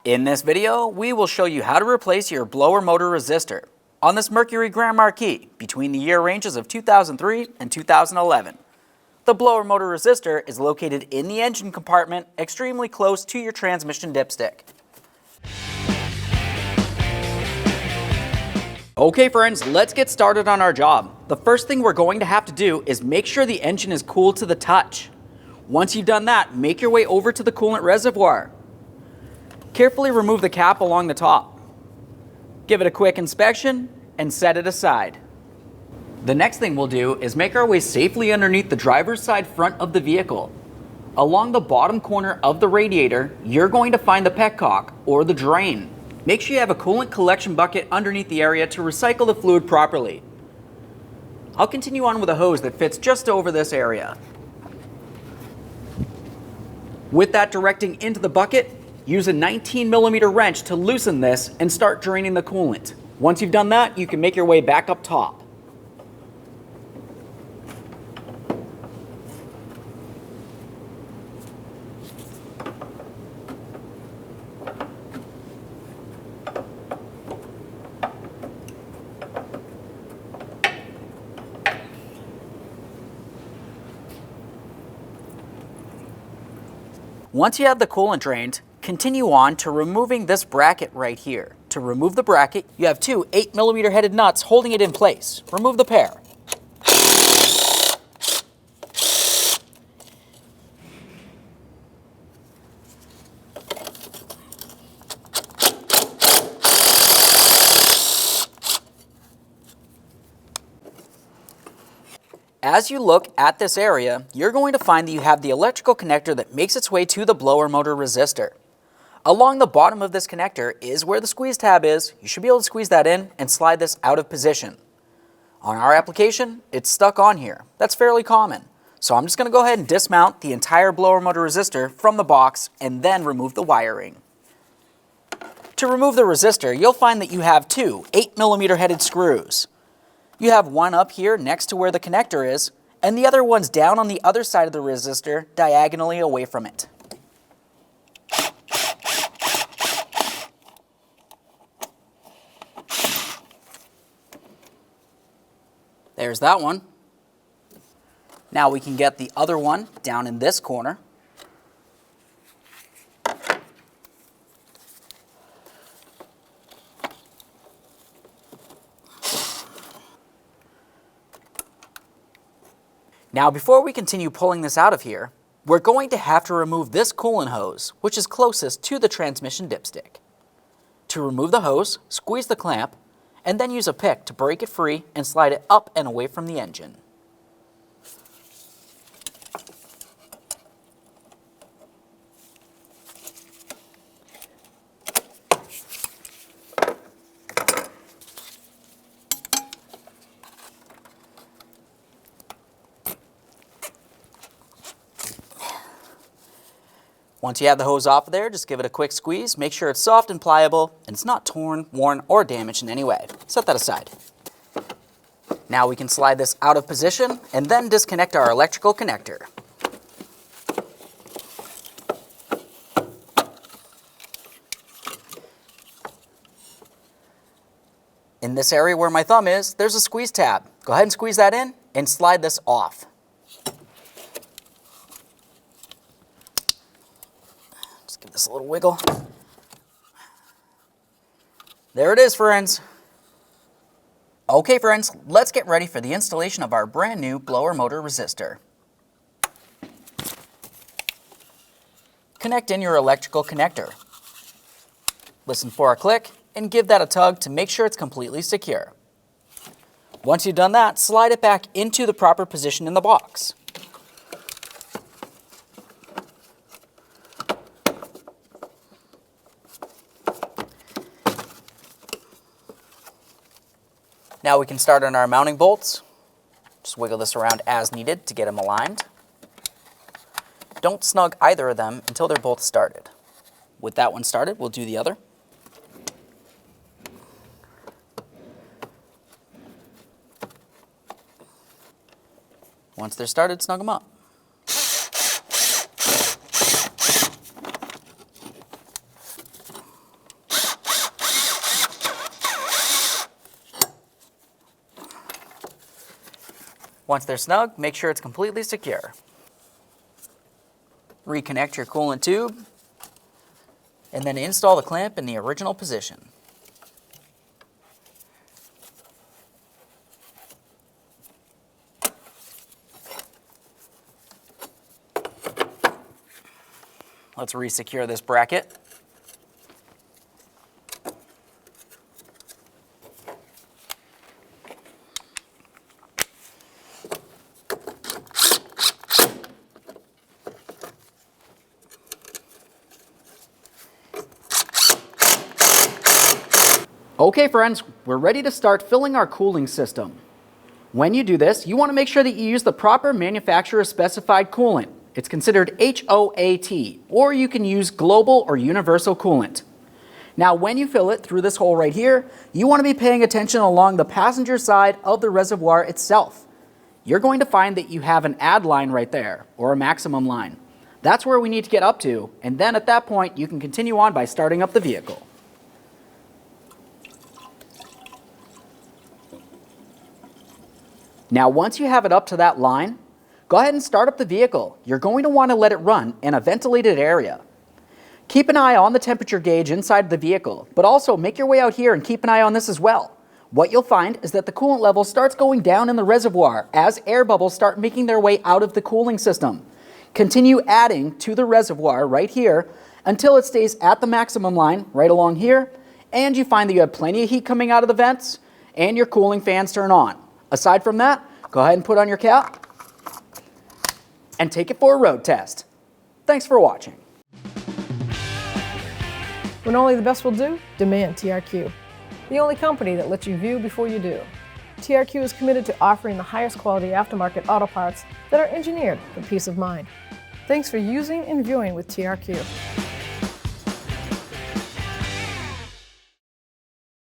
In this video, we will show you how to replace your blower motor resistor on this Mercury Grand Marquis between the year ranges of 2003 and 2011. The blower motor resistor is located in the engine compartment, extremely close to your transmission dipstick. Okay friends, let's get started on our job. The first thing we're going to have to do is make sure the engine is cool to the touch. Once you've done that, make your way over to the coolant reservoir. Carefully remove the cap along the top. Give it a quick inspection and set it aside. The next thing we'll do is make our way safely underneath the driver's side front of the vehicle. Along the bottom corner of the radiator, you're going to find the petcock or the drain. Make sure you have a coolant collection bucket underneath the area to recycle the fluid properly. I'll continue on with a hose that fits just over this area. With that directing into the bucket, use a 19mm wrench to loosen this and start draining the coolant. Once you've done that, you can make your way back up top. Once you have the coolant drained, continue on to removing this bracket right here. To remove the bracket, you have two 8mm headed nuts holding it in place. Remove the pair. As you look at this area, you're going to find that you have the electrical connector that makes its way to the blower motor resistor. Along the bottom of this connector is where the squeeze tab is. You should be able to squeeze that in and slide this out of position. On our application, it's stuck on here. That's fairly common. So I'm just going to go ahead and dismount the entire blower motor resistor from the box and then remove the wiring. To remove the resistor, you'll find that you have two 8mm headed screws. You have one up here next to where the connector is, and the other one's down on the other side of the resistor, diagonally away from it. There's that one. Now we can get the other one down in this corner. Now before we continue pulling this out of here, we're going to have to remove this coolant hose, which is closest to the transmission dipstick. To remove the hose, squeeze the clamp, and then use a pick to break it free and slide it up and away from the engine. Once you have the hose off of there, just give it a quick squeeze. Make sure it's soft and pliable, and it's not torn, worn, or damaged in any way. Set that aside. Now we can slide this out of position and then disconnect our electrical connector. In this area where my thumb is, there's a squeeze tab. Go ahead and squeeze that in and slide this off. Give this a little wiggle. There it is, friends. Okay, friends, let's get ready for the installation of our brand new blower motor resistor. Connect in your electrical connector. Listen for a click and give that a tug to make sure it's completely secure. Once you've done that, slide it back into the proper position in the box. Now we can start on our mounting bolts. Just wiggle this around as needed to get them aligned. Don't snug either of them until they're both started. With that one started, we'll do the other. Once they're started, snug them up. Once they're snug, make sure it's completely secure. Reconnect your coolant tube, and then install the clamp in the original position. Let's re-secure this bracket. Okay friends, we're ready to start filling our cooling system. When you do this, you want to make sure that you use the proper manufacturer specified coolant. It's considered HOAT, or you can use global or universal coolant. Now when you fill it through this hole right here, you want to be paying attention along the passenger side of the reservoir itself. You're going to find that you have an add line right there, or a maximum line. That's where we need to get up to, and then at that point you can continue on by starting up the vehicle. Now once you have it up to that line, go ahead and start up the vehicle. You're going to want to let it run in a ventilated area. Keep an eye on the temperature gauge inside the vehicle, but also make your way out here and keep an eye on this as well. What you'll find is that the coolant level starts going down in the reservoir as air bubbles start making their way out of the cooling system. Continue adding to the reservoir right here until it stays at the maximum line right along here, and you find that you have plenty of heat coming out of the vents and your cooling fans turn on. Aside from that, go ahead and put on your cap and take it for a road test. Thanks for watching. When only the best will do, demand TRQ. The only company that lets you view before you do. TRQ is committed to offering the highest quality aftermarket auto parts that are engineered for peace of mind. Thanks for using and viewing with TRQ.